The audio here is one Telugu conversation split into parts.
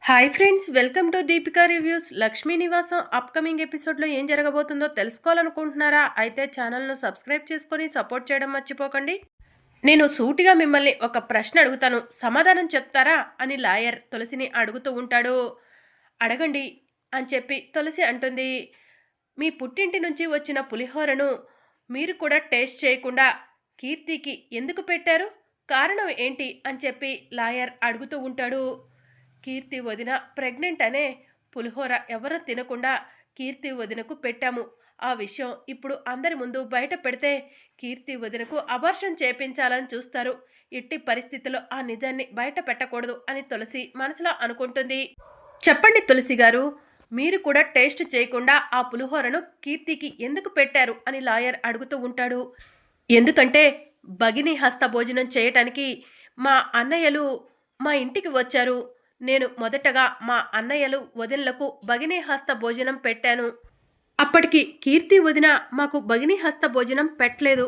Hi friends, welcome to Deepika reviews. Lakshmi నివాసం అప్కమింగ్ ఎపిసోడ్లో ఏం జరగబోతుందో తెలుసుకోవాలనుకుంటున్నారా? అయితే ఛానల్ను సబ్స్క్రైబ్ చేసుకొని సపోర్ట్ చేయడం మర్చిపోకండి. నేను సూటిగా మిమ్మల్ని ఒక ప్రశ్న అడుగుతాను, సమాధానం చెప్తారా అని లాయర్ తులసిని అడుగుతూ ఉంటాడు. అడగండి అని చెప్పి తులసి అంటుంది. మీ పుట్టింటి నుంచి వచ్చిన పులిహోరను మీరు కూడా టేస్ట్ చేయకుండా కీర్తికి ఎందుకు పెట్టారు? కారణం ఏంటి అని చెప్పి లాయర్ అడుగుతూ ఉంటాడు. కీర్తి వదిన ప్రెగ్నెంట్ అనే పులిహోర ఎవరు తినకుండా కీర్తి వదినకు పెట్టాము. ఆ విషయం ఇప్పుడు అందరి ముందు బయట పెడితే కీర్తి వదినకు అబార్షన్ చేపించాలని చూస్తారు. ఎట్టి పరిస్థితుల్లో ఆ నిజాన్ని బయట పెట్టకూడదు అని తులసి మనసులో అనుకుంటుంది. చెప్పండి తులసి గారు, మీరు కూడా టేస్ట్ చేయకుండా ఆ పులిహోరను కీర్తికి ఎందుకు పెట్టారు అని లాయర్ అడుగుతూ ఉంటాడు. ఎందుకంటే భగిని హస్త భోజనం చేయటానికి మా అన్నయ్యలు మా ఇంటికి వచ్చారు. నేను మొదటగా మా అన్నయ్యలు వదినలకు భగిని హస్త భోజనం పెట్టాను. అప్పటికి కీర్తి వదిన మాకు భగిని హస్త భోజనం పెట్టలేదు.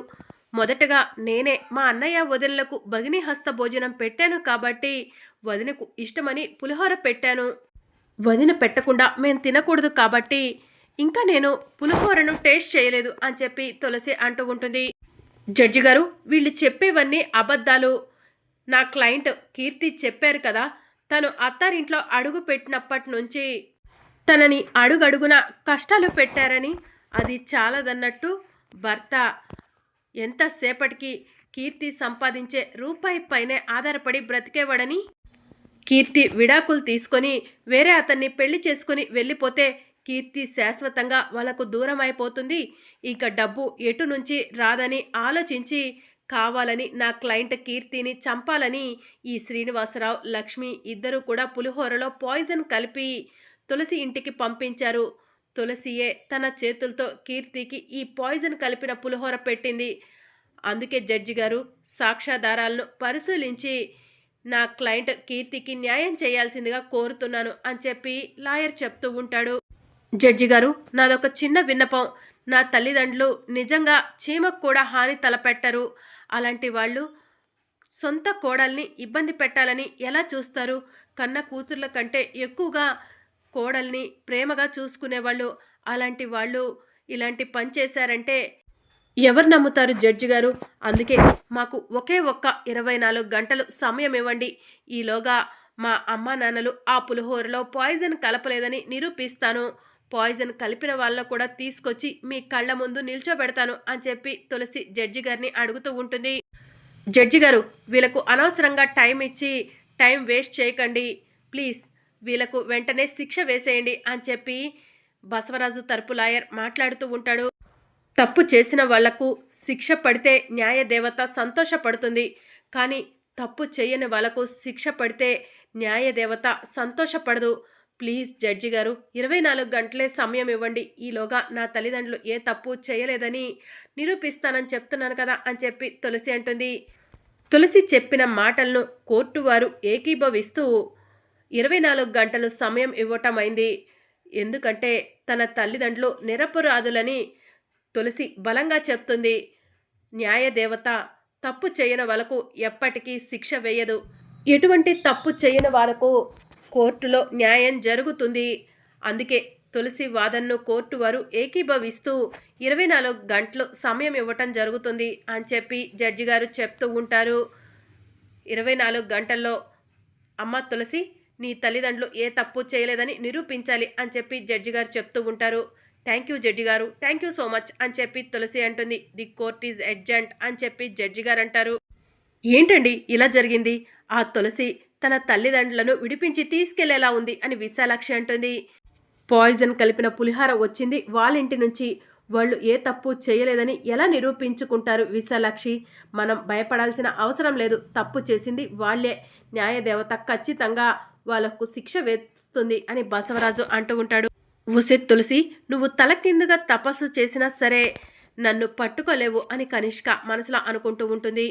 మొదటగా నేనే మా అన్నయ్య వదినలకు భగిని హస్త భోజనం పెట్టాను కాబట్టి వదినకు ఇష్టమని పులిహోర పెట్టాను. వదిన పెట్టకుండా మేము తినకూడదు కాబట్టి ఇంకా నేను పులిహోరను టేస్ట్ చేయలేదు అని చెప్పి తులసి అంటూ ఉంటుంది. జడ్జి గారు, వీళ్ళు చెప్పేవన్నీ అబద్ధాలు. నా క్లయింట్ కీర్తి చెప్పారు కదా, తను అత్తారింట్లో అడుగు పెట్టినప్పటి నుంచి తనని అడుగడుగున కష్టాలు పెట్టారని. అది చాలదన్నట్టు భర్త ఎంతసేపటికి కీర్తి సంపాదించే రూపాయి పైనే ఆధారపడి బ్రతికేవాడని. కీర్తి విడాకులు తీసుకొని వేరే అతన్ని పెళ్లి చేసుకుని వెళ్ళిపోతే కీర్తి శాశ్వతంగా వాళ్ళకు దూరం అయిపోతుంది. ఇక డబ్బు ఎటు నుంచి రాదని ఆలోచించి కావాలని నా క్లయింట్ కీర్తిని చంపాలని ఈ శ్రీనివాసరావు, లక్ష్మి ఇద్దరూ కూడా పులిహోరలో పాయిజన్ కలిపి తులసి ఇంటికి పంపించారు. తులసియే తన చేతులతో కీర్తికి ఈ పాయిజన్ కలిపిన పులిహోర పెట్టింది. అందుకే జడ్జి గారు, సాక్ష్యాధారాలను పరిశీలించి నా క్లయింట్ కీర్తికి న్యాయం చేయాల్సిందిగా కోరుతున్నాను అని చెప్పి లాయర్ చెప్తూ ఉంటాడు. జడ్జి గారు, నాదొక చిన్న విన్నపం. నా తల్లిదండ్రులు నిజంగా చీమకు కూడా హాని తలపెట్టరు. అలాంటి వాళ్ళు సొంత కోడల్ని ఇబ్బంది పెట్టాలని ఎలా చూస్తారు? కన్న కూతుర్ల కంటే ఎక్కువగా కోడల్ని ప్రేమగా చూసుకునేవాళ్ళు. అలాంటి వాళ్ళు ఇలాంటి పని చేశారంటే ఎవరు నమ్ముతారు జడ్జి గారు? అందుకే మాకు ఒకే ఒక్క 24 గంటలు సమయం ఇవ్వండి. ఈలోగా మా అమ్మా నాన్నలు ఆ పులిహోరలో పాయిజన్ కలపలేదని నిరూపిస్తాను. పాయిజన్ కలిపిన వాళ్ళను కూడా తీసుకొచ్చి మీ కళ్ళ ముందు నిల్చోబెడతాను అని చెప్పి తులసి జడ్జి గారిని అడుగుతూ ఉంటుంది. జడ్జి గారు, వీళ్ళకు అనవసరంగా టైం ఇచ్చి టైం వేస్ట్ చేయకండి. ప్లీజ్ వీళ్ళకు వెంటనే శిక్ష వేసేయండి అని చెప్పి బసవరాజు తరపు లాయర్ మాట్లాడుతూ ఉంటాడు. తప్పు చేసిన వాళ్లకు శిక్ష పడితే న్యాయదేవత సంతోషపడుతుంది. కానీ తప్పు చేయని వాళ్లకు శిక్ష పడితే న్యాయదేవత సంతోషపడదు. ప్లీజ్ జడ్జి గారు, 24 గంటలే సమయం ఇవ్వండి. ఈలోగా నా తల్లిదండ్రులు ఏ తప్పు చేయలేదని నిరూపిస్తానని చెప్తున్నాను కదా అని చెప్పి తులసి అంటుంది. తులసి చెప్పిన మాటలను కోర్టు వారు ఏకీభవిస్తూ 24 గంటలు సమయం ఇవ్వటమైంది. ఎందుకంటే తన తల్లిదండ్రులు నిరపరాధులని తులసి బలంగా చెప్తుంది. న్యాయదేవత తప్పు చేయని వాళ్ళకు ఎప్పటికీ శిక్ష వేయదు. ఎటువంటి తప్పు చేయని వాళ్లకు కోర్టులో న్యాయం జరుగుతుంది. అందుకే తులసి వాదనను కోర్టు వారు ఏకీభవిస్తూ 24 గంటలు సమయం ఇవ్వటం జరుగుతుంది అని చెప్పి జడ్జి గారు చెప్తూ ఉంటారు. 24 గంటల్లో అమ్మ తులసి, నీ తల్లిదండ్రులు ఏ తప్పు చేయలేదని నిరూపించాలి అని చెప్పి జడ్జి గారు చెప్తూ ఉంటారు. థ్యాంక్ యూ జడ్జి గారు, థ్యాంక్ యూ సో మచ్ అని చెప్పి తులసి అంటుంది. ది కోర్ట్ ఈజ్ అడ్జర్న్డ్ అని చెప్పి జడ్జి గారు అంటారు. ఏంటండి ఇలా జరిగింది? ఆ తులసి తన తల్లిదండ్రులను విడిపించి తీసుకెళ్లేలా ఉంది అని విశాలాక్షి అంటుంది. పాయిజన్ కలిపిన పులిహార వచ్చింది వాళ్ళింటి నుంచి. వాళ్ళు ఏ తప్పు చేయలేదని ఎలా నిరూపించుకుంటారు విశాలాక్షి? మనం భయపడాల్సిన అవసరం లేదు. తప్పు చేసింది వాళ్లే. న్యాయదేవత ఖచ్చితంగా వాళ్లకు శిక్ష వేస్తుంది అని బసవరాజు అంటూ ఉంటాడు. ఉసే తులసి, నువ్వు తలకిందుగా తపస్సు చేసినా సరే నన్ను పట్టుకోలేవు అని కనిష్క మనసులో అనుకుంటూ ఉంటుంది.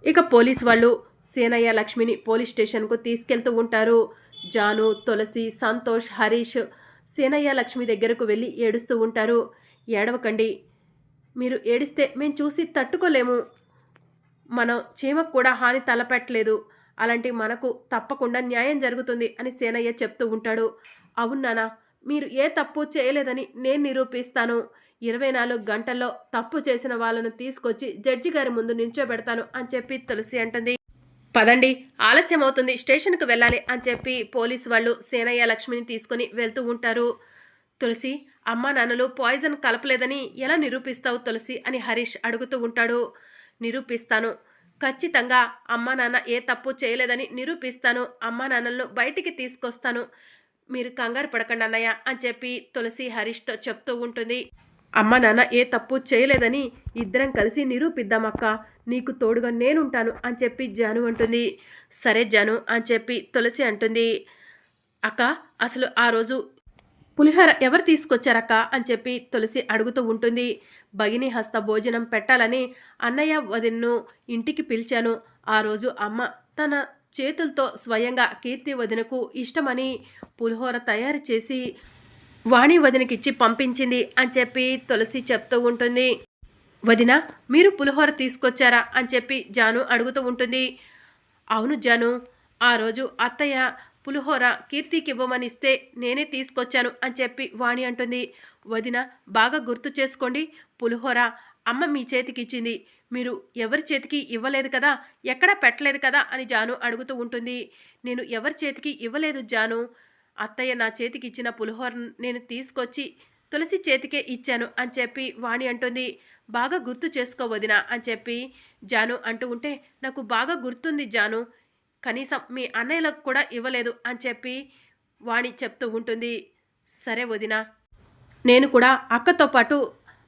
ఇక పోలీస్ వాళ్ళు సేనయ్య లక్ష్మిని పోలీస్ స్టేషన్కు తీసుకెళ్తూ ఉంటారు. జాను, తులసి, సంతోష్, హరీష్ సేనయ్య లక్ష్మి దగ్గరకు వెళ్ళి ఏడుస్తూ ఉంటారు. ఏడవకండి, మీరు ఏడిస్తే మేము చూసి తట్టుకోలేము. మనం చీమకు కూడా హాని తలపెట్టలేదు. అలాంటి మనకు తప్పకుండా న్యాయం జరుగుతుంది అని సేనయ్య చెప్తూ ఉంటాడు. అవును నాన్న, మీరు ఏ తప్పు చేయలేదని నేను నిరూపిస్తాను. 24 గంటల్లో తప్పు చేసిన వాళ్ళను తీసుకొచ్చి జడ్జి గారి ముందు నించోబెడతాను అని చెప్పి తులసి అంటుంది. పదండి, ఆలస్యం అవుతుంది, స్టేషన్‌కి వెళ్ళాలి అని చెప్పి పోలీసు వాళ్ళు సేనయ్య, లక్ష్మిని తీసుకొని వెళ్తూ ఉంటారు. తులసి, అమ్మా నాన్నలు పాయిజన్ కలపలేదని ఎలా నిరూపిస్తావు తులసి అని హరీష్ అడుగుతూ ఉంటాడు. నిరూపిస్తాను. ఖచ్చితంగా అమ్మా నాన్న ఏ తప్పు చేయలేదని నిరూపిస్తాను. అమ్మా నాన్నలను బయటికి తీసుకొస్తాను. మీరు కంగారు పడకండి అన్నయ్య అని చెప్పి తులసి హరీష్‌తో చెప్తూ ఉంటుంది. అమ్మా నాన్న ఏ తప్పు చేయలేదని ఇద్దరం కలిసి నిరూపిద్దామక్క. నీకు తోడుగా నేనుంటాను అని చెప్పి జాను అంటుంది. సరే జాను అని చెప్పి తులసి అంటుంది. అక్క, అసలు ఆ రోజు పులిహోర ఎవరు తీసుకొచ్చారక్క అని చెప్పి తులసి అడుగుతూ ఉంటుంది. భగిని హస్త భోజనం పెట్టాలని అన్నయ్య వదిన్ను ఇంటికి పిలిచాను. ఆ రోజు అమ్మ తన చేతులతో స్వయంగా కీర్తి వదినకు ఇష్టమని పులిహోర తయారు చేసి వాణి వదినకిచ్చి పంపించింది అని చెప్పి తులసి చెప్తూ ఉంటుంది. వదిన, మీరు పులిహోర తీసుకొచ్చారా అని చెప్పి జాను అడుగుతూ ఉంటుంది. అవును జాను, ఆ రోజు అత్తయ్య పులిహోర కీర్తికి ఇవ్వమనిస్తే నేనే తీసుకొచ్చాను అని చెప్పి వాణి అంటుంది. వదిన, బాగా గుర్తు చేసుకోండి, పులిహోర అమ్మ మీ చేతికి ఇచ్చింది, మీరు ఎవరి చేతికి ఇవ్వలేదు కదా, ఎక్కడా పెట్టలేదు కదా అని జాను అడుగుతూ ఉంటుంది. నేను ఎవరి చేతికి ఇవ్వలేదు జాను, అత్తయ్య నా చేతికి ఇచ్చిన పులిహోర నేను తీసుకొచ్చి తులసి చేతికే ఇచ్చాను అని చెప్పి వాణి అంటుంది. బాగా గుర్తు చేసుకో వదిన అని చెప్పి జాను అంటూ ఉంటే, నాకు బాగా గుర్తుంది జాను, కనీసం మీ అన్నయ్యలకు కూడా ఇవ్వలేదు అని చెప్పి వాణి చెప్తూ ఉంటుంది. సరే వదిన, నేను కూడా అక్కతో పాటు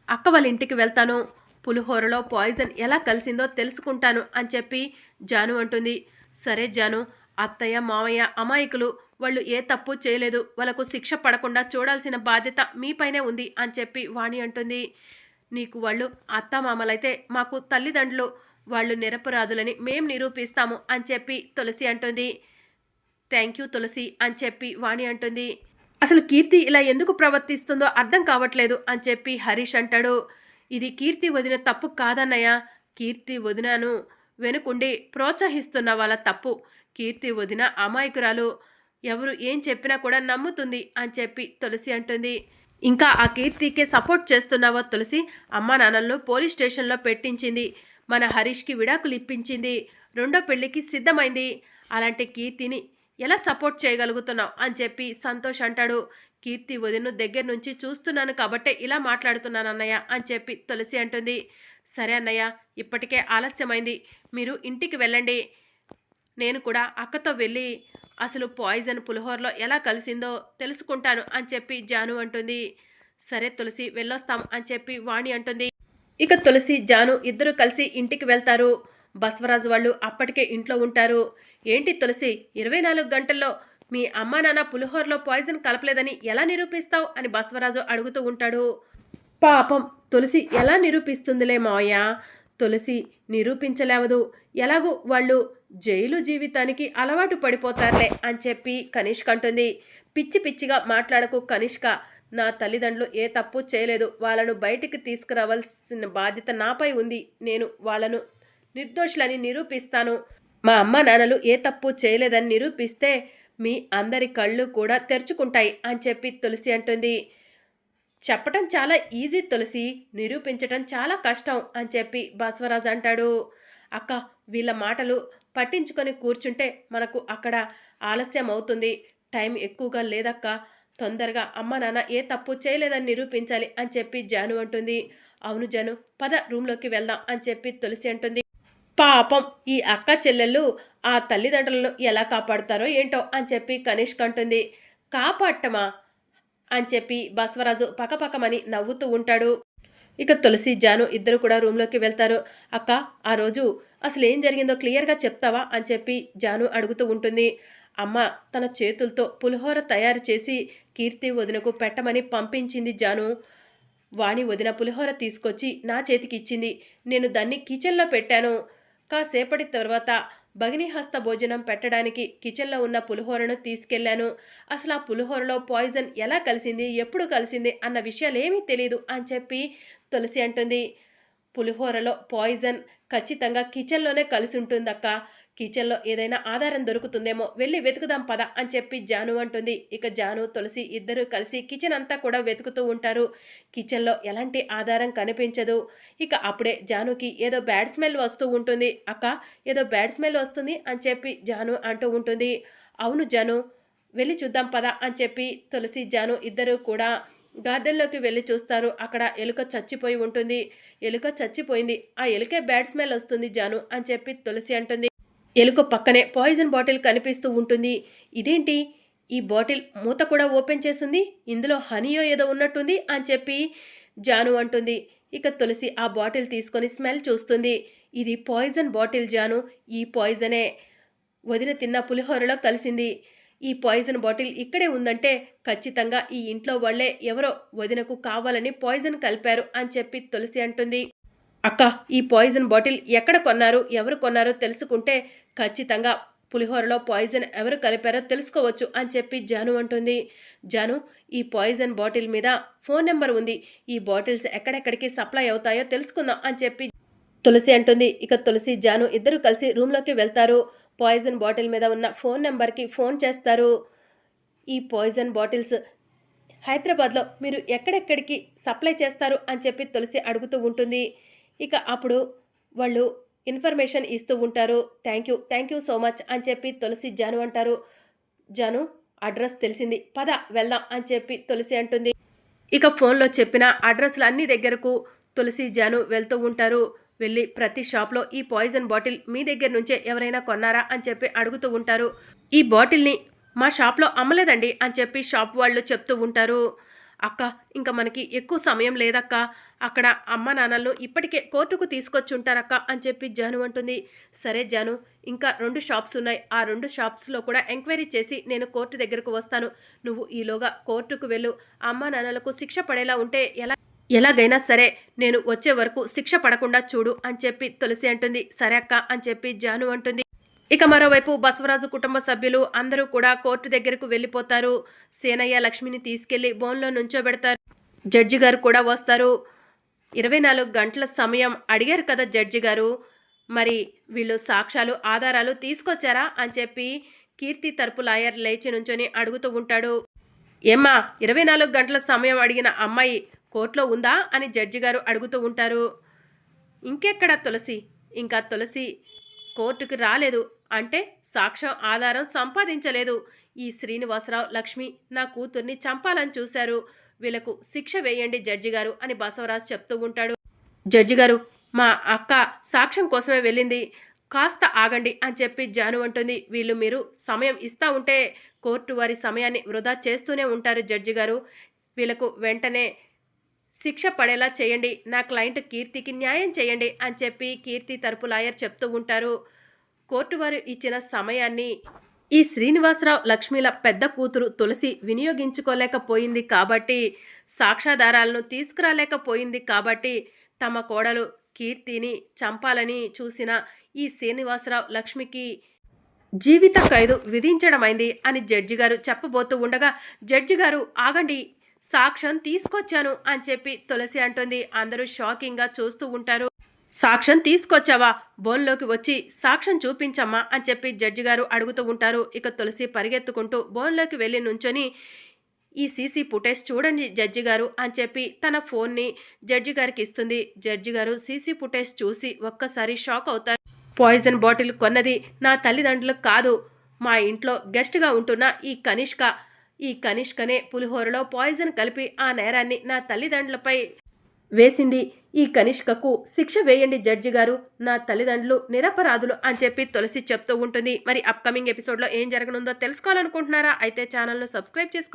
అక్క వాళ్ళ ఇంటికి వెళ్తాను, పులిహోరలో పాయిజన్ ఎలా కలిసిందో తెలుసుకుంటాను అని చెప్పి జాను అంటుంది. సరే జాను, అత్తయ్య మావయ్య అమాయకులు, వాళ్ళు ఏ తప్పు చేయలేదు, వాళ్ళకు శిక్ష పడకుండా చూడాల్సిన బాధ్యత మీపైనే ఉంది అని చెప్పి వాణి అంటుంది. నీకు వాళ్ళు అత్తామామలైతే మాకు తల్లిదండ్రులు, వాళ్ళు నిరపరాధులని మేం నిరూపిస్తాము అని చెప్పి తులసి అంటుంది. థ్యాంక్ యూ తులసి అని చెప్పి వాణి అంటుంది. అసలు కీర్తి ఇలా ఎందుకు ప్రవర్తిస్తుందో అర్థం కావట్లేదు అని చెప్పి హరీష్ అంటాడు. ఇది కీర్తి వదిన తప్పు కాదన్నయ్య, కీర్తి వదినను వెనుకుండి ప్రోత్సహిస్తున్న వాళ్ళ తప్పు. కీర్తి వదిన అమాయకురాలు, ఎవరు ఏం చెప్పినా కూడా నమ్ముతుంది అని చెప్పి తులసి అంటుంది. ఇంకా ఆ కీర్తికే సపోర్ట్ చేస్తున్నావా తులసి, అమ్మా నాన్నలను పోలీస్ స్టేషన్లో పెట్టించింది, మన హరీష్కి విడాకులు ఇప్పించింది, రెండో పెళ్లికి సిద్ధమైంది, అలాంటి కీర్తిని ఎలా సపోర్ట్ చేయగలుగుతున్నావు అని చెప్పి సంతోష్ అంటాడు. కీర్తి వదిన దగ్గర నుంచి చూస్తున్నాను కాబట్టే ఇలా మాట్లాడుతున్నాను అన్నయ్య అని చెప్పి తులసి అంటుంది. సరే అన్నయ్య, ఇప్పటికే ఆలస్యమైంది, మీరు ఇంటికి వెళ్ళండి, నేను కూడా అక్కతో వెళ్ళి అసలు పాయిజన్ పులిహోరలో ఎలా కలిసిందో తెలుసుకుంటాను అని చెప్పి జాను అంటుంది. సరే తులసి, వెళ్ళొస్తాం అని చెప్పి వాణి అంటుంది. ఇక తులసి జాను ఇద్దరు కలిసి ఇంటికి వెళ్తారు. బసవరాజు వాళ్ళు అప్పటికే ఇంట్లో ఉంటారు. ఏంటి తులసి, 24 గంటల్లో మీ అమ్మా నాన్న పులిహోరలో పాయిజన్ కలపలేదని ఎలా నిరూపిస్తావు అని బసవరాజు అడుగుతూ ఉంటాడు. పాపం తులసి ఎలా నిరూపిస్తుందిలే మావయ్య, తులసి నిరూపించలేవదు, ఎలాగూ వాళ్ళు జైలు జీవితానికి అలవాటు పడిపోతారులే అని చెప్పి కనిష్క అంటుంది. పిచ్చి పిచ్చిగా మాట్లాడకు కనిష్క, నా తల్లిదండ్రులు ఏ తప్పు చేయలేదు, వాళ్ళను బయటికి తీసుకురావాల్సిన బాధ్యత నాపై ఉంది, నేను వాళ్ళను నిర్దోషులని నిరూపిస్తాను. మా అమ్మ నాన్నలు ఏ తప్పు చేయలేదని నిరూపిస్తే మీ అందరి కళ్ళు కూడా తెరుచుకుంటాయి అని చెప్పి తులసి అంటుంది. చెప్పటం చాలా ఈజీ తులసి, నిరూపించటం చాలా కష్టం అని చెప్పి బసవరాజు అంటాడు. అక్క, వీళ్ళ మాటలు పట్టించుకొని కూర్చుంటే మనకు అక్కడ ఆలస్యం అవుతుంది, టైం ఎక్కువగా లేదక్క, తొందరగా అమ్మ నాన్న ఏ తప్పు చేయలేదని నిరూపించాలి అని చెప్పి జాను అంటుంది. అవును జాను, పద రూమ్లోకి వెళ్దాం అని చెప్పి తులసి అంటుంది. పాపం ఈ అక్క చెల్లెళ్ళు ఆ తల్లిదండ్రులను ఎలా కాపాడుతారో ఏంటో అని చెప్పి కనిష్క అంటుంది. కాపాడటమా అని చెప్పి బసవరాజు పకపకమని నవ్వుతూ ఉంటాడు. ఇక తులసి జాను ఇద్దరు కూడా రూమ్లోకి వెళ్తారు. అక్క, ఆ రోజు అసలు ఏం జరిగిందో క్లియర్గా చెప్తావా అని చెప్పి జాను అడుగుతూ ఉంటుంది. అమ్మ తన చేతులతో పులిహోర తయారు చేసి కీర్తి వదినకు పెట్టమని పంపించింది జాను. వాణి వదిన పులిహోర తీసుకొచ్చి నా చేతికి ఇచ్చింది, నేను దాన్ని కిచెన్లో పెట్టాను. కాసేపటి తర్వాత భగిని హస్త భోజనం పెట్టడానికి కిచెన్లో ఉన్న పులిహోరను తీసుకెళ్లాను. అసలు ఆ పులిహోరలో పాయిజన్ ఎలా కలిసింది, ఎప్పుడు కలిసింది అన్న విషయాలు ఏమీ తెలియదు అని చెప్పి తులసి అంటుంది. పులిహోరలో పాయిజన్ ఖచ్చితంగా కిచెన్లోనే కలిసి ఉంటుందక్క. కిచెన్లో ఏదైనా ఆధారం దొరుకుతుందేమో వెళ్ళి వెతుకుదాం పద అని చెప్పి జాను అంటుంది. ఇక జాను తులసి ఇద్దరు కలిసి కిచెన్ అంతా కూడా వెతుకుతూ ఉంటారు. కిచెన్లో ఎలాంటి ఆధారం కనిపించదు. ఇక అప్పుడే జానుకి ఏదో బ్యాడ్ స్మెల్ వస్తూ ఉంటుంది. అక్క ఏదో బ్యాడ్ స్మెల్ వస్తుంది అని చెప్పి జాను అంటూ ఉంటుంది. అవును జాను, వెళ్ళి చూద్దాం పద అని చెప్పి తులసి జాను ఇద్దరు కూడా గార్డెన్లోకి వెళ్ళి చూస్తారు. అక్కడ ఎలుక చచ్చిపోయి ఉంటుంది. ఎలుక చచ్చిపోయింది, ఆ ఎలుకే బ్యాడ్ స్మెల్ వస్తుంది జాను అని చెప్పి తులసి అంటుంది. ఎలుక పక్కనే పాయిజన్ బాటిల్ కనిపిస్తూ ఉంటుంది. ఇదేంటి, ఈ బాటిల్ మూత కూడా ఓపెన్ చేసింది, ఇందులో హనీయో ఏదో ఉన్నట్టుంది అని చెప్పి జాను అంటుంది. ఇక తులసి ఆ బాటిల్ తీసుకొని స్మెల్ చూస్తుంది. ఇది పాయిజన్ బాటిల్ జాను, ఈ పాయిజనే వదిన తిన్న పులిహోరలో కలిసింది. ఈ పాయిజన్ బాటిల్ ఇక్కడే ఉందంటే ఖచ్చితంగా ఈ ఇంట్లో వాళ్ళే ఎవరో వదినకు కావాలని పాయిజన్ కలిపారు అని చెప్పి తులసి అంటుంది. అక్క, ఈ పాయిజన్ బాటిల్ ఎక్కడ కొన్నారు, ఎవరు కొన్నారో తెలుసుకుంటే ఖచ్చితంగా పులిహోరలో పాయిజన్ ఎవరు కలిపారో తెలుసుకోవచ్చు అని చెప్పి జాను అంటుంది. జాను, ఈ పాయిజన్ బాటిల్ మీద ఫోన్ నెంబర్ ఉంది, ఈ బాటిల్స్ ఎక్కడెక్కడికి సప్లై అవుతాయో తెలుసుకుందాం అని చెప్పి తులసి అంటుంది. ఇక తులసి జాను ఇద్దరు కలిసి రూమ్లోకి వెళ్తారు. పాయిజన్ బాటిల్ మీద ఉన్న ఫోన్ నెంబర్కి ఫోన్ చేస్తారు. ఈ పాయిజన్ బాటిల్స్ హైదరాబాద్లో మీరు ఎక్కడెక్కడికి సప్లై చేస్తారు అని చెప్పి తులసి అడుగుతూ ఉంటుంది. ఇక అప్పుడు వాళ్ళు ఇన్ఫర్మేషన్ ఇస్తూ ఉంటారు. థ్యాంక్ యూ సో మచ్ అని చెప్పి తులసి జాను అంటారు. జాను, అడ్రస్ తెలిసింది, పద వెళ్దాం అని చెప్పి తులసి అంటుంది. ఇక ఫోన్లో చెప్పిన అడ్రస్లు అన్ని దగ్గరకు తులసి జాను వెళ్తూ ఉంటారు. వెళ్ళి ప్రతి షాప్లో ఈ పాయిజన్ బాటిల్ మీ దగ్గర నుంచే ఎవరైనా కొన్నారా అని చెప్పి అడుగుతూ ఉంటారు. ఈ బాటిల్ని మా షాప్లో అమ్మలేదండి అని చెప్పి షాప్ వాళ్ళు చెప్తూ ఉంటారు. అక్క, ఇంకా మనకి ఎక్కువ సమయం లేదక్క, అక్కడ అమ్మ నాన్నలను ఇప్పటికే కోర్టుకు తీసుకొచ్చి ఉంటారక్క అని చెప్పి జాను అంటుంది. సరే జాను, ఇంకా 2 షాప్స్ ఉన్నాయి, ఆ 2 షాప్స్లో కూడా ఎంక్వైరీ చేసి నేను కోర్టు దగ్గరకు వస్తాను, నువ్వు ఈలోగా కోర్టుకు వెళ్ళు, అమ్మ నాన్నలకు శిక్ష పడేలా ఉంటే ఎలాగైనా సరే నేను వచ్చే వరకు శిక్ష పడకుండా చూడు అని చెప్పి తులసి అంటుంది. సరే అక్క అని చెప్పి జాను అంటుంది. ఇక మరోవైపు బసవరాజు కుటుంబ సభ్యులు అందరూ కూడా కోర్టు దగ్గరకు వెళ్ళిపోతారు. సేనయ్య లక్ష్మిని తీసుకెళ్లి బోన్లో నుంచోబెడతారు. జడ్జి గారు కూడా వస్తారు. 24 గంటల సమయం అడిగారు కదా జడ్జి గారు, మరి వీళ్ళు సాక్ష్యాలు ఆధారాలు తీసుకొచ్చారా అని చెప్పి కీర్తి తరపు లాయర్ లేచి నుంచొని అడుగుతూ ఉంటాడు. ఏమ్మా, 24 గంటల సమయం అడిగిన అమ్మాయి కోర్టులో ఉందా అని జడ్జి గారు అడుగుతూ ఉంటారు. ఇంకెక్కడ తులసి, ఇంకా తులసి కోర్టుకు రాలేదు అంటే సాక్ష్యం ఆధారం సంపాదించలేదు. ఈ శ్రీనివాసరావు లక్ష్మి నా కూతుర్ని చంపాలని చూశారు, వీళ్ళకు శిక్ష వేయండి జడ్జి గారు అని బసవరాజు చెప్తూ ఉంటాడు. జడ్జి గారు, మా అక్క సాక్ష్యం కోసమే వెళ్ళింది, కాస్త ఆగండి అని చెప్పి జాను అంటుంది. మీరు సమయం ఇస్తూ ఉంటే కోర్టు వారి సమయాన్ని వృధా చేస్తూనే ఉంటారు జడ్జి గారు, వీళ్ళకు వెంటనే శిక్ష పడేలా చేయండి, నా క్లయింట్ కీర్తికి న్యాయం చేయండి అని చెప్పి కీర్తి తరపు లాయర్ చెప్తూ ఉంటారు. కోర్టు వారు ఇచ్చిన సమయాన్ని ఈ శ్రీనివాసరావు లక్ష్మిల పెద్ద కూతురు తులసి వినియోగించుకోలేకపోయింది కాబట్టి, సాక్ష్యాధారాలను తీసుకురాలేకపోయింది కాబట్టి తమ కోడలు కీర్తిని చంపాలని చూసిన ఈ శ్రీనివాసరావు లక్ష్మికి జీవిత ఖైదు విధించడమైంది అని జడ్జి గారు చెప్పబోతూ ఉండగా, జడ్జి గారు ఆగండి, సాక్ష్యం తీసుకొచ్చాను అని చెప్పి తులసి అంటుంది. అందరూ షాకింగ్గా చూస్తూ ఉంటారు. సాక్ష్యం తీసుకొచ్చావా, బోన్లోకి వచ్చి సాక్ష్యం చూపించమ్మా అని చెప్పి జడ్జి గారు అడుగుతూ ఉంటారు. ఇక తులసి పరిగెత్తుకుంటూ బోన్లోకి వెళ్ళి నుంచొని ఈ సీసీ ఫుటేజ్ చూడండి జడ్జి గారు అని చెప్పి తన ఫోన్ని జడ్జి గారికి ఇస్తుంది. జడ్జి గారు సీసీ ఫుటేజ్ చూసి ఒక్కసారి షాక్ అవుతారు. పాయిజన్ బాటిల్ కొన్నది నా తల్లిదండ్రులకు కాదు, మా ఇంట్లో గెస్ట్గా ఉంటున్న ఈ కనిష్కనే పులిహోరలో పాయిజన్ కలిపి ఆ నేరాన్ని నా తల్లిదండ్రులపై వేసింది. ఈ కనిష్కకు శిక్ష వేయండి జడ్జి గారు, నా తల్లిదండ్రులు నిరపరాధులు అని చెప్పి తులసి చెప్తూ ఉంటుంది. మరి అప్కమింగ్ ఎపిసోడ్లో ఏం జరగనుందో తెలుసుకోవాలనుకుంటున్నారా? అయితే ఛానల్ను సబ్స్క్రైబ్ చేసుకోండి.